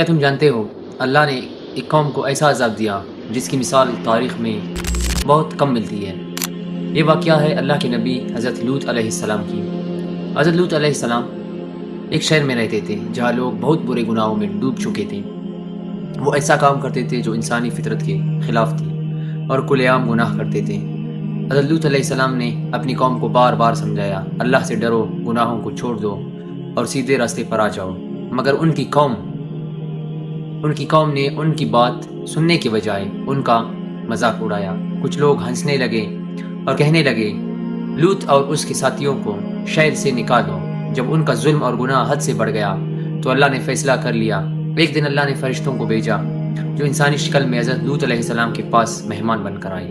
کیا تم جانتے ہو اللہ نے ایک قوم کو ایسا عذاب دیا جس کی مثال تاریخ میں بہت کم ملتی ہے۔ یہ واقعہ ہے اللہ کے نبی حضرت لوط علیہ السلام کی۔ حضرت لوط علیہ السلام ایک شہر میں رہتے تھے جہاں لوگ بہت برے گناہوں میں ڈوب چکے تھے۔ وہ ایسا کام کرتے تھے جو انسانی فطرت کے خلاف تھی اور کھلے عام گناہ کرتے تھے۔ حضرت لوط علیہ السلام نے اپنی قوم کو بار بار سمجھایا، اللہ سے ڈرو، گناہوں کو چھوڑ دو اور سیدھے راستے پر آ جاؤ، مگر ان کی قوم نے ان کی بات سننے کے بجائے ان کا مذاق اڑایا۔ کچھ لوگ ہنسنے لگے اور کہنے لگے، لوط اور اس کے ساتھیوں کو شہر سے نکالو۔ جب ان کا ظلم اور گناہ حد سے بڑھ گیا تو اللہ نے فیصلہ کر لیا۔ ایک دن اللہ نے فرشتوں کو بھیجا جو انسانی شکل میں حضرت لوط علیہ السلام کے پاس مہمان بن کر آئے۔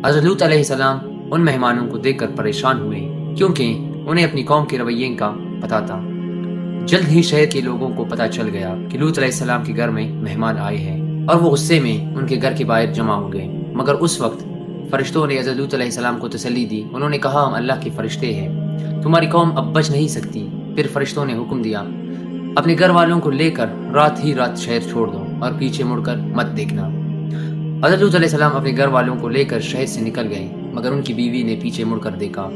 حضرت لوط علیہ السلام ان مہمانوں کو دیکھ کر پریشان ہوئے کیونکہ انہیں اپنی قوم کے رویے کا پتہ تھا۔ جلد ہی شہر کے لوگوں کو پتہ چل گیا کہ لوط علیہ السلام کے گھر میں مہمان آئے ہیں اور وہ غصے میں ان کے گھر کے باہر جمع ہو گئے۔ مگر اس وقت فرشتوں نے حضرت لوط علیہ السلام کو تسلی دی۔ انہوں نے کہا، ہم اللہ کے فرشتے ہیں، تمہاری قوم اب بچ نہیں سکتی۔ پھر فرشتوں نے حکم دیا، اپنے گھر والوں کو لے کر رات ہی رات شہر چھوڑ دو اور پیچھے مڑ کر مت دیکھنا۔ حضرت لوط علیہ السلام اپنے گھر والوں کو لے کر شہر سے نکل گئے، مگر ان کی بیوی نے پیچھے مڑ کر دیکھا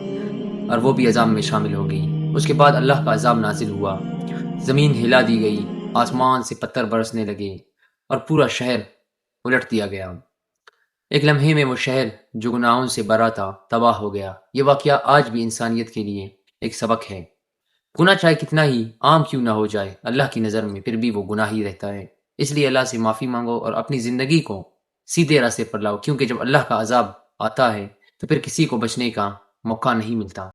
اور وہ بھی عذاب میں شامل ہو گئی۔ اس کے بعد اللہ کا عذاب نازل ہوا، زمین ہلا دی گئی، آسمان سے پتھر برسنے لگے اور پورا شہر الٹ دیا گیا۔ ایک لمحے میں وہ شہر جو گناہوں سے بھرا تھا تباہ ہو گیا۔ یہ واقعہ آج بھی انسانیت کے لیے ایک سبق ہے۔ گناہ چاہے کتنا ہی عام کیوں نہ ہو جائے، اللہ کی نظر میں پھر بھی وہ گناہ ہی رہتا ہے۔ اس لیے اللہ سے معافی مانگو اور اپنی زندگی کو سیدھے راستے پر لاؤ، کیونکہ جب اللہ کا عذاب آتا ہے تو پھر کسی کو بچنے کا موقع نہیں ملتا۔